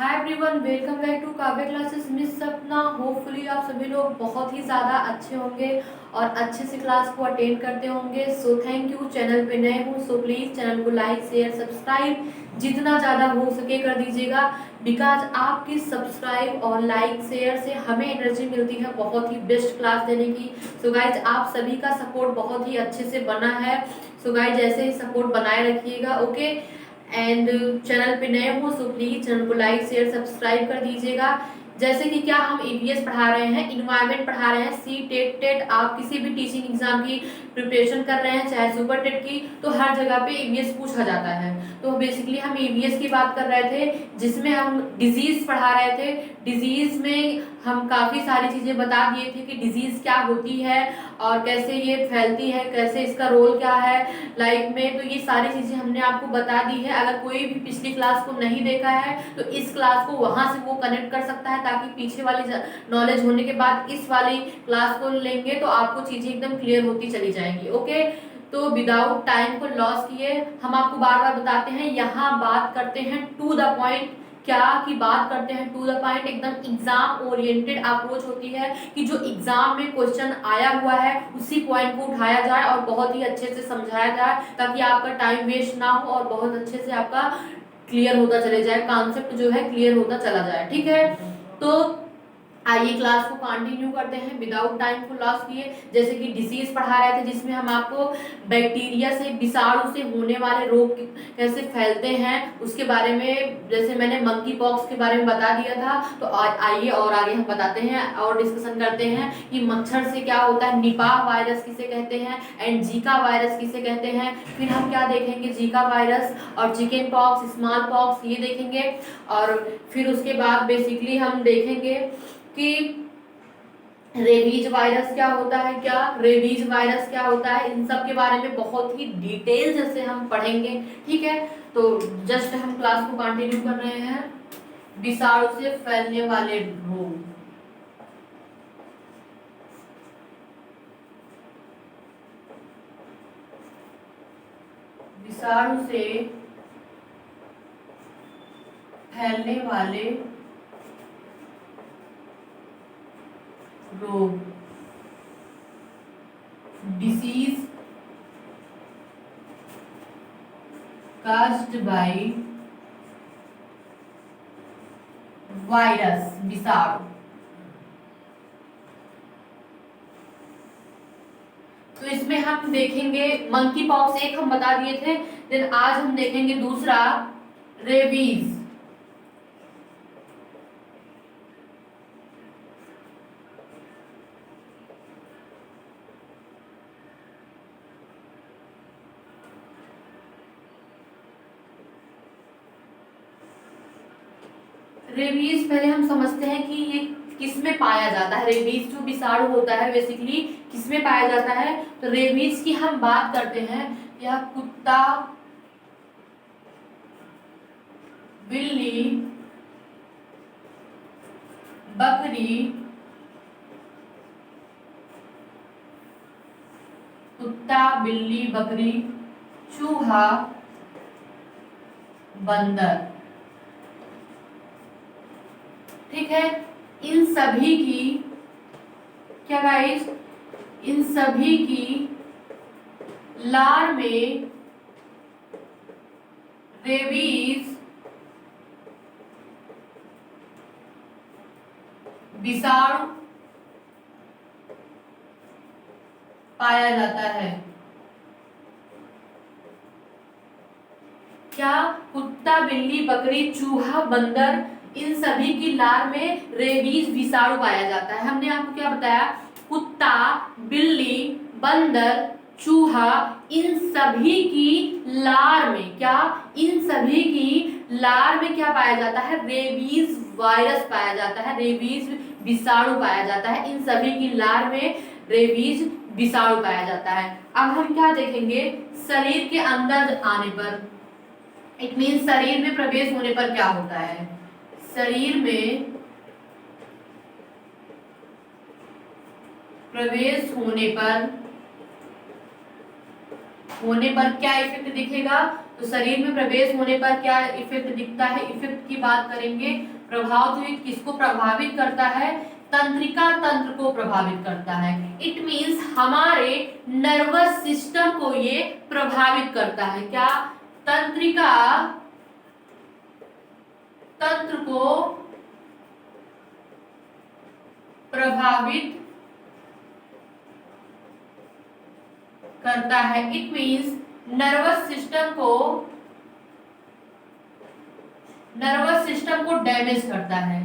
Hi everyone, welcome back to Kavya classes. Miss Sapna, hopefully आप सभी लोग बहुत ही ज़्यादा अच्छे होंगे और अच्छे से क्लास को अटेंड करते होंगे। So thank you. चैनल पे नए हो सो प्लीज़ चैनल को लाइक शेयर सब्सक्राइब जितना ज़्यादा हो सके कर दीजिएगा, बिकॉज आपकी सब्सक्राइब और लाइक शेयर से हमें एनर्जी मिलती है बहुत ही बेस्ट क्लास देने की। सो गाइज, आप सभी का सपोर्ट बहुत ही अच्छे से बना है। सो गाइज, जैसे ही सपोर्ट बनाए रखिएगा, ओके। एंड चैनल पे नए हो सो प्लीज चैनल को लाइक शेयर सब्सक्राइब कर दीजिएगा। जैसे कि क्या हम ईवीएस पढ़ा रहे हैं, इन्वायरमेंट पढ़ा रहे हैं, सी टेट टेट, आप किसी भी टीचिंग एग्जाम की प्रिपरेशन कर रहे हैं, चाहे सुपर टेट की, तो हर जगह पे ईवीएस पूछा जाता है। तो बेसिकली हम ईवीएस की बात कर रहे थे, जिसमें हम डिजीज पढ़ा रहे थे। डिजीज में हम काफी सारी चीजें बता दिए थे कि डिजीज क्या होती है और कैसे ये फैलती है, कैसे इसका रोल क्या है लाइफ में। तो ये सारी चीजें हमने आपको बता दी है। अगर कोई भी पिछली क्लास को नहीं देखा है तो इस क्लास को वहां से वो कनेक्ट कर सकता है, ताकि पीछे वाली नॉलेज होने के बाद इस वाली क्लास को लेंगे तो आपको चीजें एकदम क्लियर होती चली जाएंगी, ओके। तो विदाउट टाइम को लॉस किए हम आपको बार बार बताते हैं, यहाँ बात करते हैं टू द पॉइंट। क्या की बात करते हैं टू द पॉइंट, एकदम एग्जाम ओरिएंटेड अप्रोच होती है कि जो एग्जाम में क्वेश्चन आया हुआ है उसी पॉइंट को उठाया जाए और बहुत ही अच्छे से समझाया जाए, ताकि आपका टाइम वेस्ट ना हो और बहुत अच्छे से आपका क्लियर होता चले जाए, कॉन्सेप्ट जो है क्लियर होता चला जाए, ठीक है। तो आइए क्लास को कंटिन्यू करते हैं विदाउट टाइम को लॉस किए। जैसे कि डिसीज पढ़ा रहे थे, जिसमें हम आपको बैक्टीरिया से, विषाणु से होने वाले रोग कैसे फैलते हैं उसके बारे में, जैसे मैंने मंकी पॉक्स के बारे में बता दिया था। तो आइए और आगे हम बताते हैं और डिस्कशन करते हैं कि मच्छर से क्या होता है, निपाह वायरस किसे कहते हैं एंड जीका वायरस किसे कहते हैं। फिर हम क्या देखेंगे, जीका वायरस और चिकन पॉक्स, स्मॉल पॉक्स, ये देखेंगे। और फिर उसके बाद बेसिकली हम देखेंगे कि रेबीज वायरस क्या होता है, रेबीज वायरस क्या होता है, इन सब के बारे में बहुत ही डिटेल से हम पढ़ेंगे, ठीक है। तो जस्ट हम क्लास को कंटिन्यू कर रहे हैं। विषाणु से फैलने वाले रोग, विषाणु से फैलने वाले रोग, डिसीज caused by वायरस, विषाणु। तो इसमें हम देखेंगे मंकी पॉक्स, एक हम बता दिए थे, देन आज हम देखेंगे दूसरा रेबीज। रेबीज पहले हम समझते हैं कि ये किस में पाया जाता है। रेबीज जो विषाणु होता है बेसिकली किस में पाया जाता है, तो रेबीज की हम बात करते हैं, यह कुत्ता, बिल्ली, बकरी, कुत्ता, बिल्ली, बकरी, चूहा, बंदर, ठीक है। इन सभी की क्या गाइस, इन सभी की लार में रेबीज विषाणु पाया जाता है। क्या, कुत्ता, बिल्ली, बकरी, चूहा, बंदर, इन सभी की लार में रेबीज विषाणु पाया जाता है। हमने आपको क्या बताया, कुत्ता, बिल्ली, बंदर, चूहा, इन सभी की लार में क्या, इन सभी की लार में क्या पाया जाता है, रेबीज वायरस पाया जाता है, रेबीज विषाणु पाया जाता है। इन सभी की लार में रेबीज विषाणु पाया जाता है। अब हम क्या देखेंगे, शरीर के अंदर आने पर, इट मीन शरीर में प्रवेश होने पर क्या होता है। शरीर में प्रवेश होने पर क्या इफेक्ट दिखेगा, तो शरीर में प्रवेश होने पर क्या इफेक्ट दिखता है, इफेक्ट की बात करेंगे। प्रभाव जो किसको प्रभावित करता है, तंत्रिका तंत्र को प्रभावित करता है। इट मींस हमारे नर्वस सिस्टम को ये प्रभावित करता है। क्या, तंत्रिका तंत्र को प्रभावित करता है। इट मींस नर्वस सिस्टम को डैमेज करता है।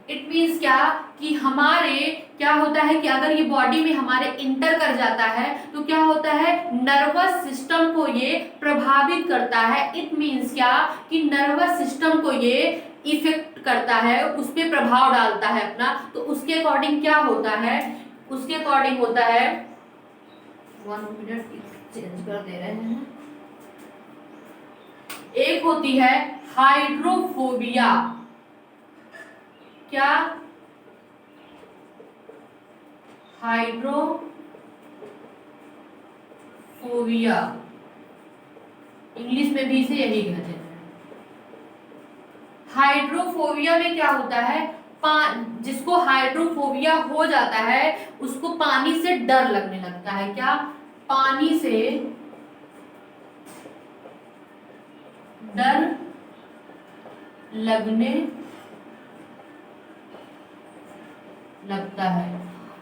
इट मींस क्या कि हमारे क्या होता है कि अगर ये बॉडी में हमारे इंटर कर जाता है तो क्या होता है, नर्वस सिस्टम को ये प्रभावित करता है। इट मींस क्या कि नर्वस सिस्टम को ये इफेक्ट करता है, उस पर प्रभाव डालता है अपना। तो उसके अकॉर्डिंग क्या होता है, उसके अकॉर्डिंग होता है, 1 मिनट चेंज कर दे रहे हैं। एक होती है हाइड्रोफोबिया। क्या, हाइड्रोफोबिया, इंग्लिश में भी इसे यही कहते हैं। हाइड्रोफोबिया में क्या होता है, जिसको हाइड्रोफोबिया हो जाता है उसको पानी से डर लगने लगता है। क्या, पानी से डर लगने लगता है।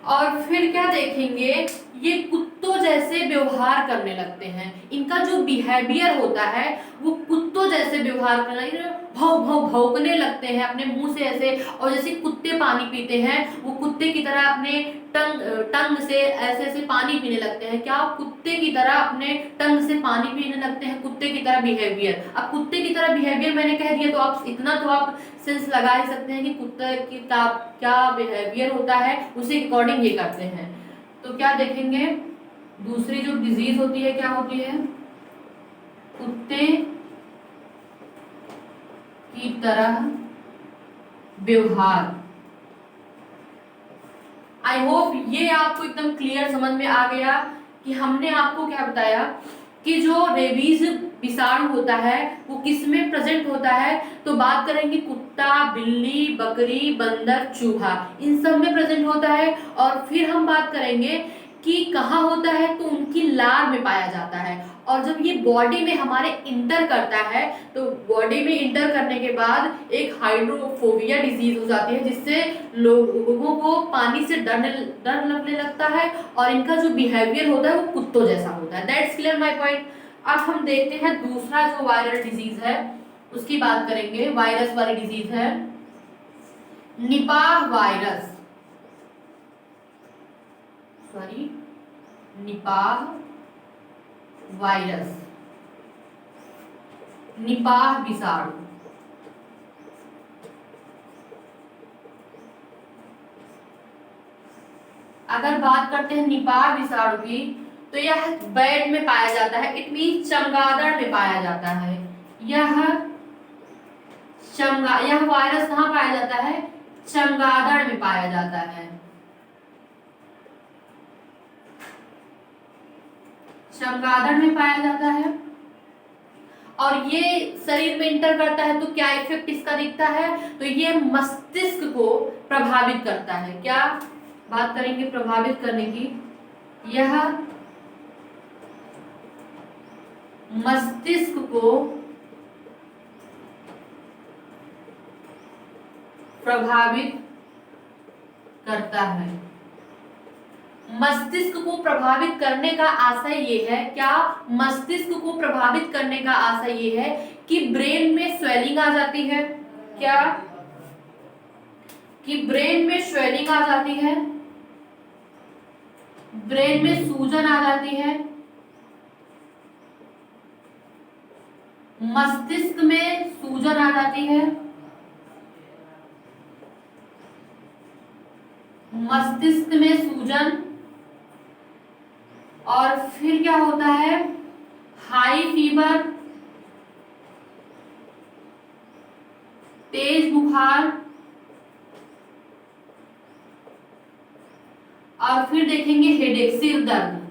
और फिर क्या देखेंगे, ये कुत्तों जैसे व्यवहार करने लगते हैं। इनका जो बिहेवियर होता है वो कुत्तों जैसे व्यवहार करने लगते हैं, भौ भौ भौंकने लगते हैं अपने मुंह से ऐसे। और जैसे कुत्ते पानी पीते हैं वो कुत्ते की तरह अपने टंग से ऐसे ऐसे पानी पीने लगते हैं। क्या, कुत्ते की तरह अपने टंग से पानी पीने लगते हैं, कुत्ते की तरह बिहेवियर। अब कुत्ते की तरह बिहेवियर मैंने कह दिया तो आप इतना तो आप सेंस लगा ही सकते हैं कि कुत्ते की क्या बिहेवियर होता है, उसी के अकॉर्डिंग ये करते हैं। तो क्या देखेंगे, दूसरी जो डिजीज होती है क्या होती है, कुत्ते की तरह व्यवहार। आई होप ये आपको एकदम क्लियर समझ में आ गया कि हमने आपको क्या बताया कि जो रेबीज विषाणु होता है वो किस में प्रेजेंट होता है। तो बात करेंगे कुत्ता, बिल्ली, बकरी, बंदर, चूहा, इन सब में प्रेजेंट होता है। और फिर हम बात करेंगे कि कहाँ होता है, तो उनकी लार में पाया जाता है। और जब ये बॉडी में हमारे इंटर करता है तो बॉडी में इंटर करने के बाद एक हाइड्रोफोबिया डिजीज हो जाती है, जिससे लोगों को पानी से डर लगने लगता है और इनका जो बिहेवियर होता है वो कुत्तों जैसा होता है। That's clear my point. अब हम देखते हैं दूसरा जो वायरल डिजीज है उसकी बात करेंगे। वायरस वाली डिजीज है Nipah virus, sorry Nipah virus, Nipah विषाणु। अगर बात करते हैं निपाह विषाणु की तो यह बैट में पाया जाता है। इट मीन चमगादड़ में पाया जाता है। यह वायरस कहाँ पाया जाता है, चमगादड़ में पाया जाता है। चमगादड़ में पाया जाता है और ये शरीर में इंटर करता है तो क्या इफेक्ट इसका दिखता है, तो ये मस्तिष्क को प्रभावित करता है। क्या बात करेंगे प्रभावित करने की, यह मस्तिष्क को प्रभावित करता है। मस्तिष्क को प्रभावित करने का आशय ये है, क्या, मस्तिष्क को प्रभावित करने का आशय ये है कि ब्रेन में स्वेलिंग आ जाती है। क्या, कि ब्रेन में स्वेलिंग आ जाती है, ब्रेन में सूजन आ जाती है, मस्तिष्क में सूजन आ जाती है, मस्तिष्क में सूजन। और फिर क्या होता है, हाई फीवर, तेज बुखार। और फिर देखेंगे हेडेक, सिर दर्द।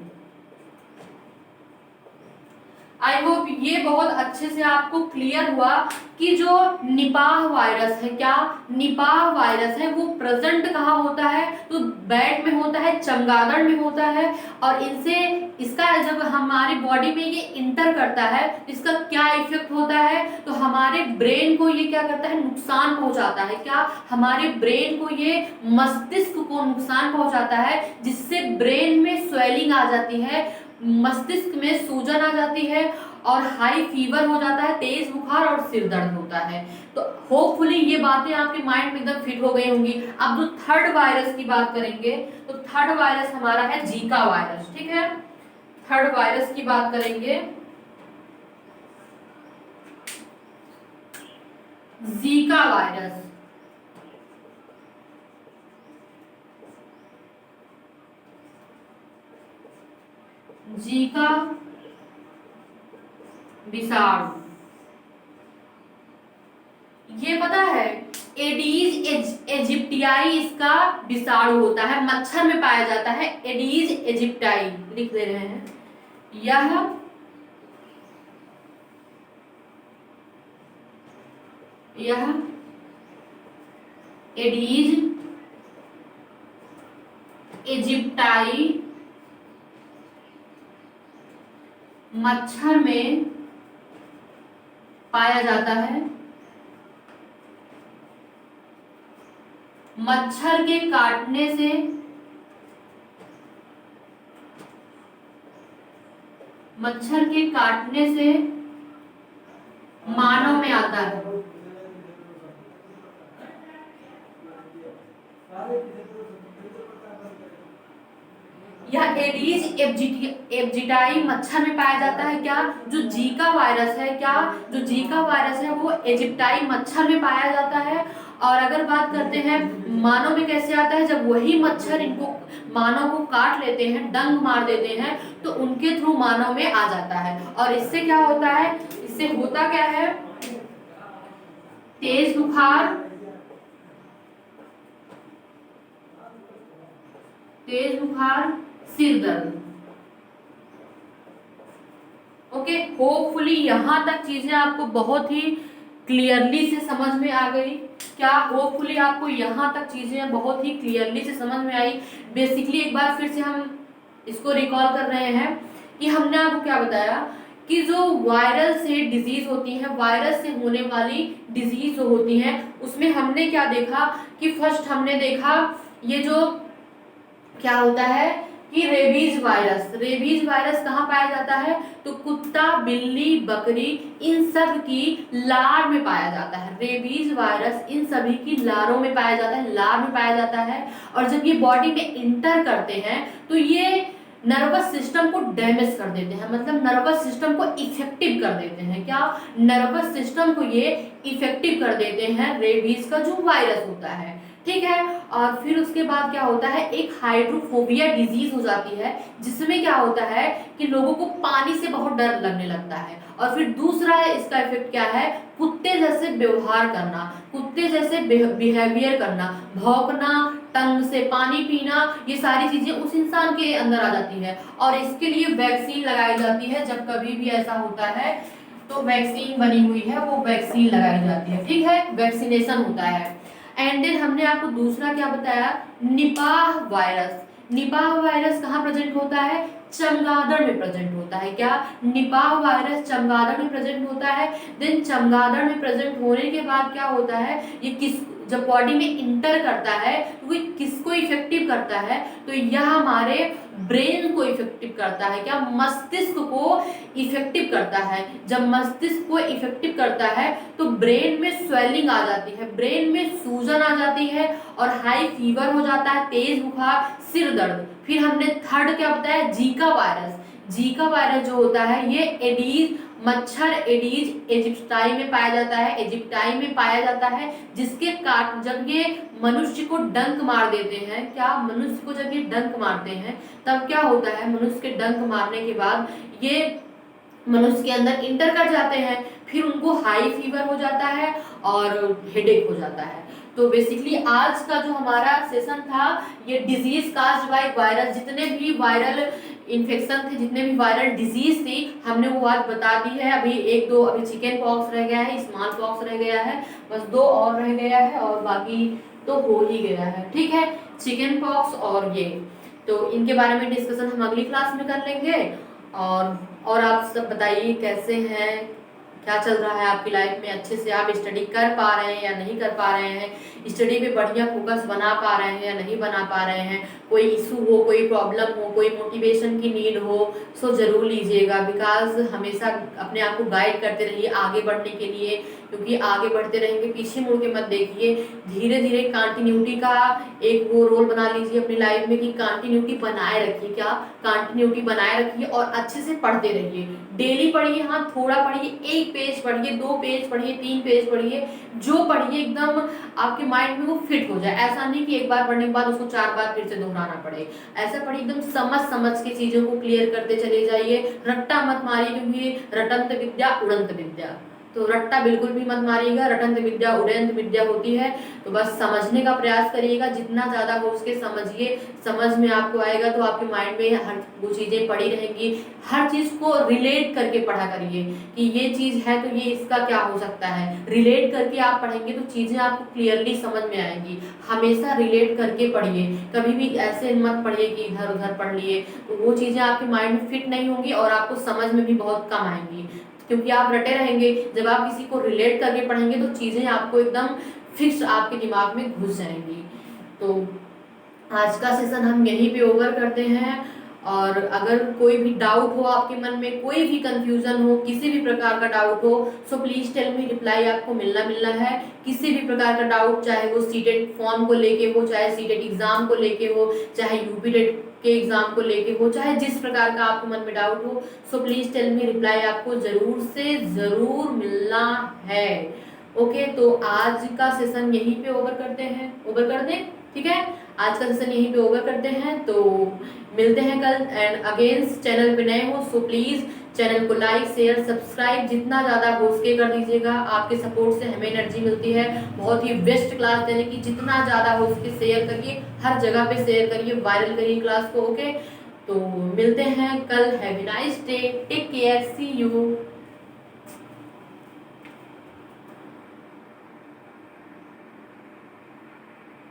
आई आई होप ये बहुत अच्छे से आपको क्लियर हुआ कि जो निपाह वायरस है, क्या निपाह वायरस है, वो प्रेजेंट कहाँ होता है, तो बैट में होता है, चमगादड़ में होता है। और इनसे इसका जब हमारी बॉडी में ये इंटर करता है, इसका क्या इफेक्ट होता है, तो हमारे ब्रेन को ये क्या करता है, नुकसान पहुंचाता है। क्या हमारे ब्रेन को ये मस्तिष्क को नुकसान पहुंचाता है, जिससे ब्रेन में स्वेलिंग आ जाती है, मस्तिष्क में सूजन आ जाती है और हाई फीवर हो जाता है, तेज बुखार और सिर दर्द होता है। तो होपफुली ये बातें आपके माइंड में एकदम फिट हो गई होंगी। अब जो थर्ड वायरस की बात करेंगे, तो थर्ड वायरस हमारा है जीका वायरस। ठीक है, थर्ड वायरस की बात करेंगे, जीका वायरस। जीका विषाणु, ये पता है एडीज इजिप्टियाई इसका विषाणु होता है, मच्छर में पाया जाता है। एडीज इजिप्टियाई लिख दे रहे हैं। यह एडीज इजिप्टियाई मच्छर में पाया जाता है। मच्छर के काटने से मानव में आता है। यह एडीज एजिप्टियाई मच्छर में पाया जाता है। क्या जो जीका वायरस है, क्या जो जीका वायरस है वो इजिप्टियाई मच्छर में पाया जाता है। और अगर बात करते हैं मानव में कैसे आता है, जब वही मच्छर इनको मानव को काट लेते हैं, डंक मार देते हैं, तो उनके थ्रू मानव में आ जाता है। और इससे क्या होता है, इससे होता क्या है, तेज बुखार, सिर दर्द। ओके, होपफुली यहां तक चीजें आपको बहुत ही क्लियरली से समझ में आ गई। क्या होपफुली आपको यहाँ तक चीजें बहुत ही क्लियरली से समझ में आई। बेसिकली एक बार फिर से हम इसको रिकॉल कर रहे हैं कि हमने आपको क्या बताया कि जो वायरल से डिजीज होती है, वायरस से होने वाली डिजीज जो होती है, उसमें हमने क्या देखा कि फर्स्ट हमने देखा ये जो क्या होता है कि रेबीज वायरस कहाँ पाया जाता है, तो कुत्ता, बिल्ली, बकरी, इन सब की लार में पाया जाता है। रेबीज वायरस इन सभी की लारों में पाया जाता है। और जब ये बॉडी में इंटर करते हैं तो ये नर्वस सिस्टम को डैमेज कर देते हैं, मतलब नर्वस सिस्टम को इफेक्टिव कर देते हैं। क्या नर्वस सिस्टम को ये इफेक्टिव कर देते हैं, रेबीज का जो वायरस होता है। ठीक है, और फिर उसके बाद क्या होता है, एक हाइड्रोफोबिया डिजीज हो जाती है, जिसमें क्या होता है कि लोगों को पानी से बहुत डर लगने लगता है। और फिर दूसरा इसका इफेक्ट क्या है, कुत्ते जैसे व्यवहार करना, कुत्ते जैसे बिहेवियर करना, भौंकना, टंग से पानी पीना, ये सारी चीजें उस इंसान के अंदर आ जाती है। और इसके लिए वैक्सीन लगाई जाती है। जब कभी भी ऐसा होता है तो वैक्सीन बनी हुई है, वो वैक्सीन लगाई जाती है। ठीक है, वैक्सीनेशन होता है। एंड देन हमने आपको दूसरा क्या बताया, निपाह वायरस कहाँ प्रेजेंट होता है, चमगादड़ में प्रेजेंट होता है। क्या निपाह वायरस चमगादड़ में प्रेजेंट होता है। देन चमगादड़ में प्रेजेंट होने के बाद क्या होता है, ये जब बॉडी में इंटर करता है तो ये किसको इफेक्टिव करता है, तो यह हमारे ब्रेन को इफेक्टिव करता है। क्या मस्तिष्क को इफेक्टिव करता है। जब मस्तिष्क को इफेक्टिव करता है तो ब्रेन में स्वेलिंग आ जाती है, ब्रेन में सूजन आ जाती है और हाई फीवर हो जाता है, तेज बुखार, सिर दर्द। फिर हमने थर्ड क्या बताया, जीका वायरस जो होता है ये एडीज इजिप्टियाई में पाया जाता है, जिसके काट जब ये मनुष्य को डंक मार देते हैं, क्या मनुष्य को जब ये डंक मारते हैं तब क्या होता है, मनुष्य के डंक मारने के बाद ये मनुष्य के अंदर इंटर कर जाते हैं, फिर उनको हाई फीवर हो जाता है और हेडेक हो जाता है। तो बेसिकली आज का जो हमारा सेशन था ये डिजीज काज्ड बाय वायरस, जितने भी वायरल इन्फेक्शन थे, जितने भी वायरल डिजीज थी, हमने वो बात बता दी है। अभी एक दो, अभी चिकन पॉक्स रह गया है, स्मॉल पॉक्स रह गया है, बस दो और रह गया है और बाकी तो हो ही गया है। ठीक है, चिकन पॉक्स और ये, तो इनके बारे में डिस्कशन हम अगली क्लास में कर लेंगे। और आप सब बताइए कैसे हैं, क्या चल रहा है आपकी लाइफ में, अच्छे से आप स्टडी कर पा रहे हैं या नहीं कर पा रहे हैं, स्टडी पे बढ़िया फोकस बना पा रहे हैं या नहीं बना पा रहे हैं, कोई इशू हो, कोई प्रॉब्लम हो, कोई मोटिवेशन की नीड हो, सो जरूर लीजिएगा। बिकॉज हमेशा अपने आप को गाइड करते रहिए आगे बढ़ने के लिए, क्योंकि आगे बढ़ते रहेंगे, पीछे मुड़ के मत देखिए। धीरे धीरे कंटिन्यूटी का एक वो रोल बना लीजिए अपनी लाइफ में कि कंटिन्यूटी बनाए रखिए। क्या कंटिन्यूटी बनाए रखिए और अच्छे से पढ़ते रहिए। डेली पढ़िए, हाँ थोड़ा पढ़िए, एक पेज पढ़िए, 2 पेज पढ़िए, 3 पेज पढ़िए, जो पढ़िए एकदम आपके माइंड में वो फिट हो जाए। ऐसा नहीं कि एक बार पढ़ने के बाद उसको 4 बार फिर से दोहराना पड़े। ऐसा पढ़िए एकदम समझ समझ के चीजों को क्लियर करते चले जाइए। रट्टा मत मारिए, क्योंकि रटंत विद्या उड़ंत विद्या, तो रट्टा बिल्कुल भी मत मारिएगा। रटंत विद्या उड़ंत विद्या होती है, तो बस समझने का प्रयास करिएगा, जितना ज्यादा हो उसके समझिए। समझ में आपको आएगा तो आपके माइंड में हर वो चीजें पड़ी रहेंगी। हर चीज को रिलेट करके पढ़ा करिए कि ये चीज है तो ये इसका क्या हो सकता है। रिलेट करके आप पढ़ेंगे तो चीजें आपको क्लियरली समझ में आएंगी। हमेशा रिलेट करके पढ़िए, कभी भी ऐसे मत पढ़िए कि इधर उधर पढ़ लिए, तो वो चीजें आपके माइंड में फिट नहीं होंगी और आपको समझ में भी बहुत कम आएंगी, क्योंकि आप रटे रहेंगे। जब आप किसी को रिलेट करके पढ़ेंगे तो चीजें आपको एकदम फिक्स आपके दिमाग में घुस जाएंगी। तो आज का सेशन हम यहीं पे ओवर करते हैं। और अगर कोई भी डाउट हो आपके मन में, कोई भी कंफ्यूजन हो, किसी भी प्रकार का डाउट हो, so please tell me, reply आपको मिलना है। किसी भी प्रकार का डाउट, चाहे वो सीटेट फॉर्म को लेके हो, चाहे सीटेट एग्जाम को लेके हो, चाहे यूपी टेट के एग्जाम को लेके हो, चाहे जिस प्रकार का आपको मन में डाउट हो, so please tell me, reply आपको जरूर से जरूर मिलना है। ओके, तो आज का सेशन यहीं पे ओवर करते हैं, ओवर कर दें, ठीक है। आज का सेशन यहीं पे ओवर करते हैं, तो मिलते हैं कल। एंड अगेंस्ट चैनल पे नए हो सो प्लीज चैनल को लाइक शेयर सब्सक्राइब जितना ज़्यादा हो सके कर दीजिएगा। आपके सपोर्ट से हमें एनर्जी मिलती है बहुत ही बेस्ट क्लास देने की। जितना ज़्यादा हो सके शेयर करिए, हर जगह पे शेयर करिए, वायरल करिए क्लास को। ओके, तो मिलते हैं कल। Have a nice day, take care, see you.